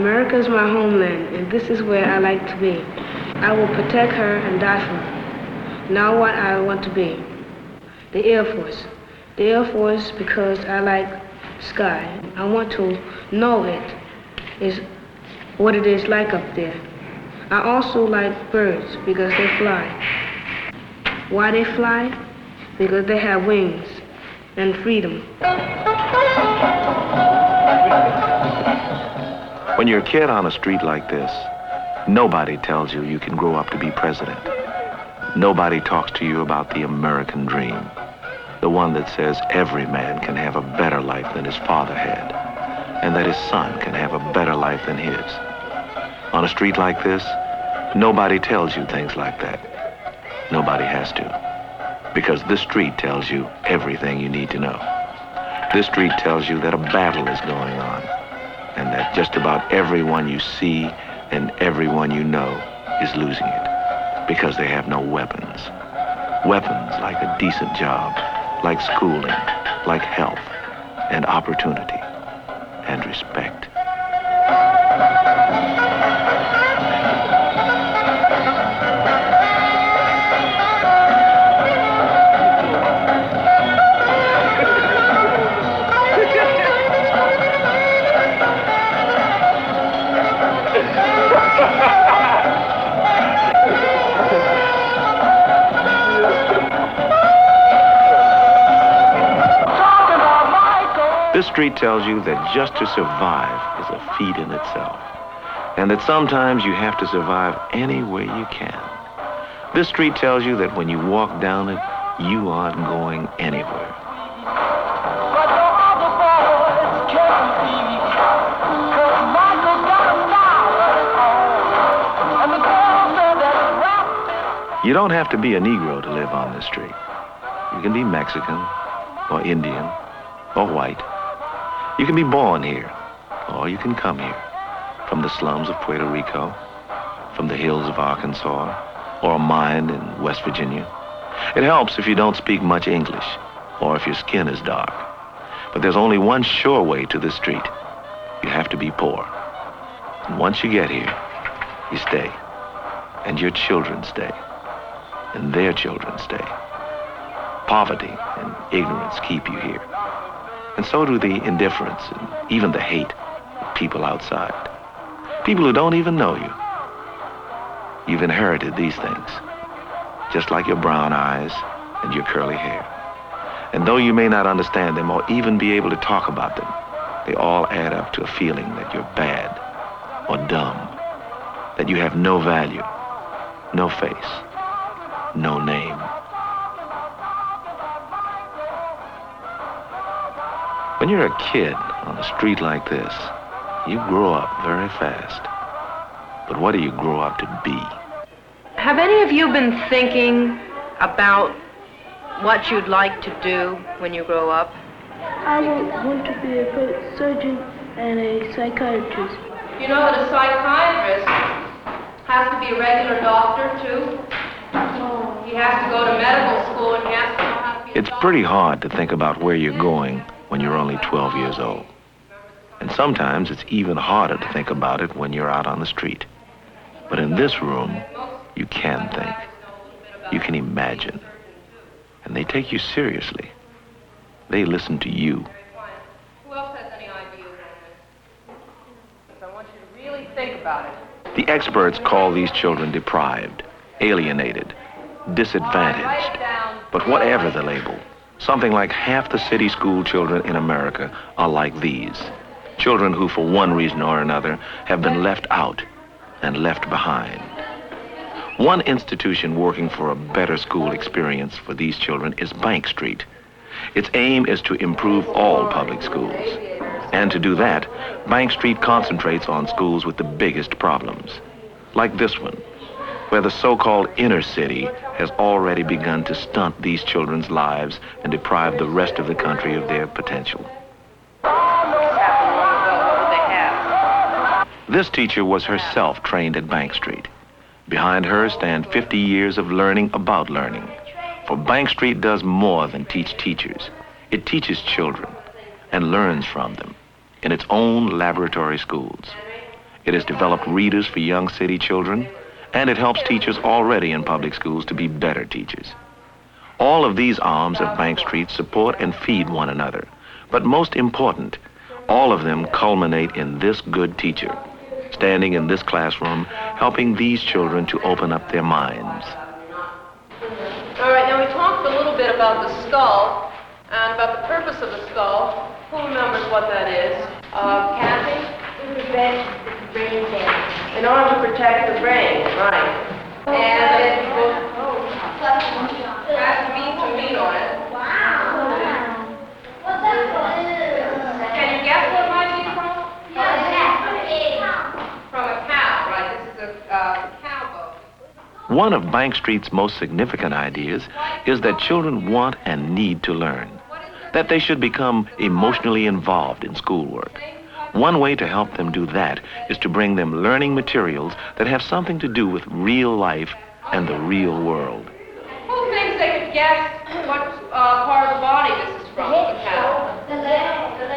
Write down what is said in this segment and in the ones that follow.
America is my homeland, and this is where I like to be. I will protect her and die for her. Now what I want to be. The Air Force. The Air Force because I like sky. I want to know it is what it is like up there. I also like birds because they fly. Why they fly? Because they have wings and freedom. When you're a kid on a street like this, nobody tells you you can grow up to be president. Nobody talks to you about the American dream, the one that says every man can have a better life than his father had, and that his son can have a better life than his. On a street like this, nobody tells you things like that. Nobody has to, because this street tells you everything you need to know. This street tells you that a battle is going on, and that just about everyone you see and everyone you know is losing it, because they have no weapons. Weapons like a decent job, like schooling, like health, and opportunity, and respect. This street tells you that just to survive is a feat in itself, and that sometimes you have to survive any way you can. This street tells you that when you walk down it, you aren't going anywhere. You don't have to be a Negro to live on this street. You can be Mexican, or Indian, or white. You can be born here, or you can come here, from the slums of Puerto Rico, from the hills of Arkansas, or a mine in West Virginia. It helps if you don't speak much English, or if your skin is dark. But there's only one sure way to this street. You have to be poor. And once you get here, you stay. And your children stay. And their children stay. Poverty and ignorance keep you here. And so do the indifference and even the hate of people outside. People who don't even know you. You've inherited these things, just like your brown eyes and your curly hair. And though you may not understand them or even be able to talk about them, they all add up to a feeling that you're bad or dumb, that you have no value, no face, no name. When you're a kid on a street like this, you grow up very fast. But what do you grow up to be? Have any of you been thinking about what you'd like to do when you grow up? I want to be a surgeon and a psychiatrist. You know that a psychiatrist has to be a regular doctor, too? He has to go to medical school and he has to know how to be It's pretty hard to think about where you're going when you're only 12 years old. And sometimes it's even harder to think about it when you're out on the street. But in this room, you can think. You can imagine. And they take you seriously. They listen to you. Who else has any ideas on this? I want you to really think about it. The experts call these children deprived, alienated, disadvantaged. But whatever the label, something like half the city school children in America are like these. Children who, for one reason or another, have been left out and left behind. One institution working for a better school experience for these children is Bank Street. Its aim is to improve all public schools. And to do that, Bank Street concentrates on schools with the biggest problems, like this one, where the so-called inner city has already begun to stunt these children's lives and deprive the rest of the country of their potential. This teacher was herself trained at Bank Street. Behind her stand 50 years of learning about learning. For Bank Street does more than teach teachers. It teaches children and learns from them in its own laboratory schools. It has developed readers for young city children, and it helps teachers already in public schools to be better teachers. All of these arms of Bank Street support and feed one another. But most important, all of them culminate in this good teacher, standing in this classroom, helping these children to open up their minds. All right, now we talked a little bit about the skull and about the purpose of the skull. Who remembers what that is? Kathy? In order to protect the brain, right. And it has meat to meat on it. Can you guess what it might be from? From a cow, right? This is a cow boat. One of Bank Street's most significant ideas is that children want and need to learn, that they should become emotionally involved in schoolwork. One way to help them do that is to bring them learning materials that have something to do with real life and the real world. Who thinks they could guess what part of the body this is from, the cow?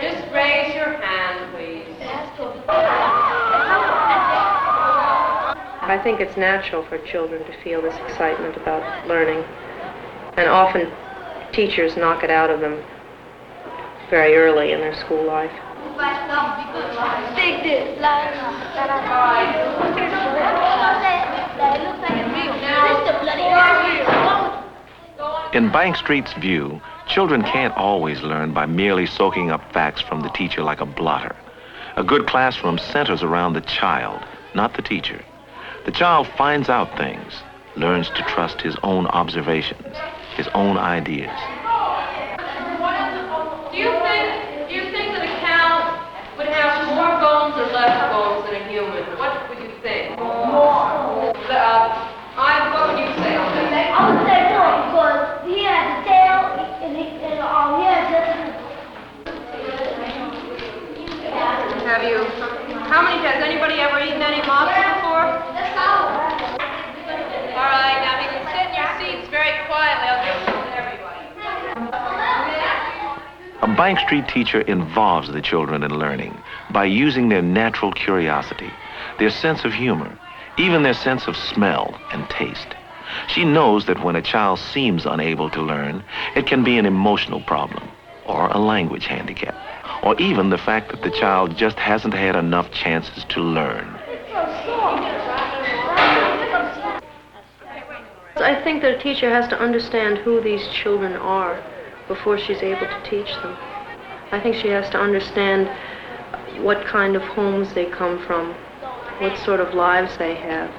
Just raise your hand, please. I think it's natural for children to feel this excitement about learning. And often teachers knock it out of them very early in their school life. In Bank Street's view, children can't always learn by merely soaking up facts from the teacher like a blotter. A good classroom centers around the child, not the teacher. The child finds out things, learns to trust his own observations, his own ideas. Do you think that a cow would have more bones or less bones than a human? What would you think? More. What would you say on that? I would say more because he has a tail and he has just. Has anybody ever eaten any lobster before? All right, now you can sit in your seats very quietly. I'll give some to everybody. A Bank Street teacher involves the children in learning by using their natural curiosity, their sense of humor, even their sense of smell and taste. She knows that when a child seems unable to learn, it can be an emotional problem or a language handicap, or even the fact that the child just hasn't had enough chances to learn. I think that a teacher has to understand who these children are before she's able to teach them. I think she has to understand what kind of homes they come from, what sort of lives they have.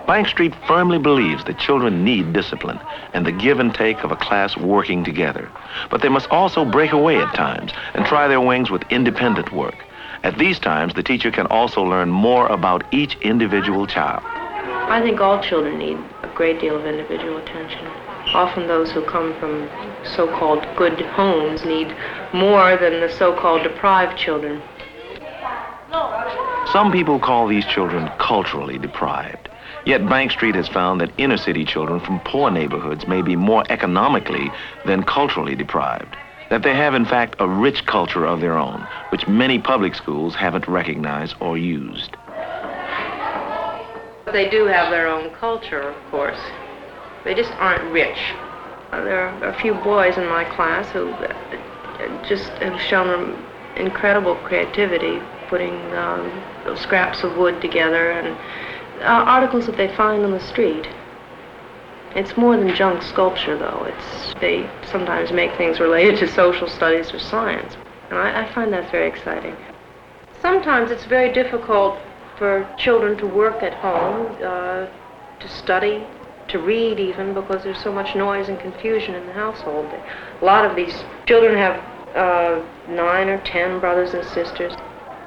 Bank Street firmly believes that children need discipline and the give and take of a class working together. But they must also break away at times and try their wings with independent work. At these times, the teacher can also learn more about each individual child. I think all children need a great deal of individual attention. Often those who come from so-called good homes need more than the so-called deprived children. Some people call these children culturally deprived. Yet Bank Street has found that inner city children from poor neighborhoods may be more economically than culturally deprived. That they have, in fact, a rich culture of their own, which many public schools haven't recognized or used. They do have their own culture, of course. They just aren't rich. There are a few boys in my class who just have shown incredible creativity, putting scraps of wood together and articles that they find on the street. It's more than junk sculpture, though. They sometimes make things related to social studies or science, and I find that very exciting. Sometimes it's very difficult for children to work at home, to study, to read even, because there's so much noise and confusion in the household. A lot of these children have 9 or 10 brothers and sisters.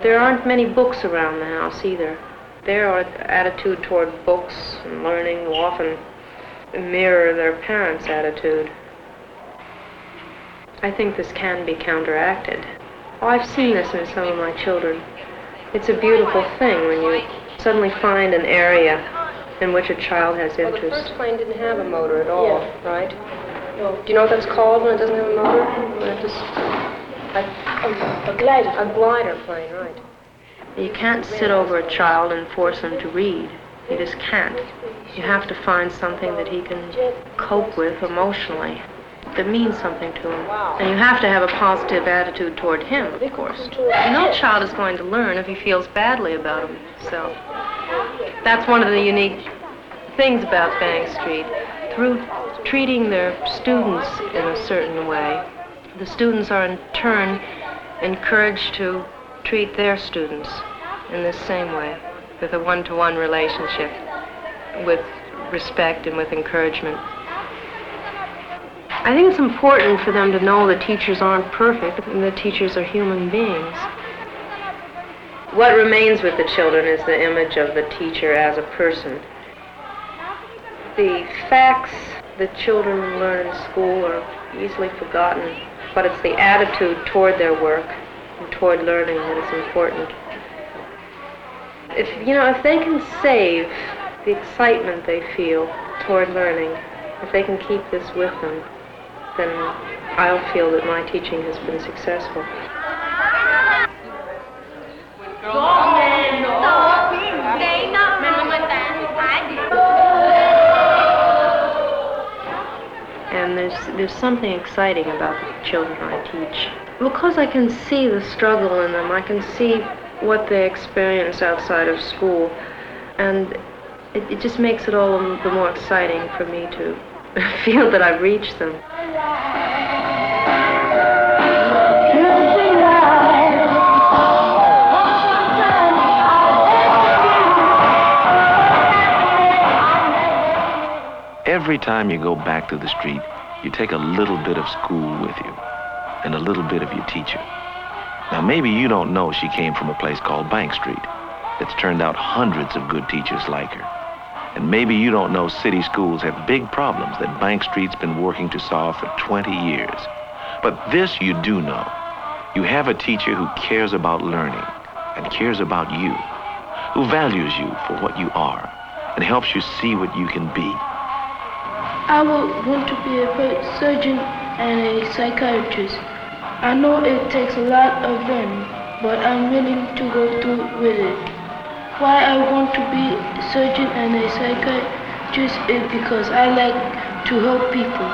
There aren't many books around the house either. Their attitude toward books and learning will often mirror their parents' attitude. I think this can be counteracted. Oh, I've seen this in some of my children. It's a beautiful thing when you suddenly find an area in which a child has interest. Well, the first plane didn't have a motor at all, right? No. Do you know what that's called when it doesn't have a motor? When it just... a glider. A glider plane, right. You can't sit over a child and force him to read. You just can't. You have to find something that he can cope with emotionally, that means something to him. And you have to have a positive attitude toward him, of course. No child is going to learn if he feels badly about him. So that's one of the unique things about Bank Street. Through treating their students in a certain way, the students are in turn encouraged to treat their students in the same way, with a one-to-one relationship, with respect and with encouragement. I think it's important for them to know that teachers aren't perfect and that teachers are human beings. What remains with the children is the image of the teacher as a person. The facts that children learn in school are easily forgotten, but it's the attitude toward their work and toward learning that is important. If they can save the excitement they feel toward learning, if they can keep this with them, then I'll feel that my teaching has been successful. And there's something exciting about the children I teach. Because I can see the struggle in them, I can see what they experience outside of school, and it just makes it all the more exciting for me to feel that I've reached them. Every time you go back to the street, you take a little bit of school with you and a little bit of your teacher. Now, maybe you don't know she came from a place called Bank Street that's turned out hundreds of good teachers like her. And maybe you don't know city schools have big problems that Bank Street's been working to solve for 20 years. But this you do know. You have a teacher who cares about learning and cares about you, who values you for what you are and helps you see what you can be. I would want to be a surgeon and a psychiatrist. I know it takes a lot of learning, but I'm willing to go through with it. Why I want to be a surgeon and a psychiatrist is because I like to help people.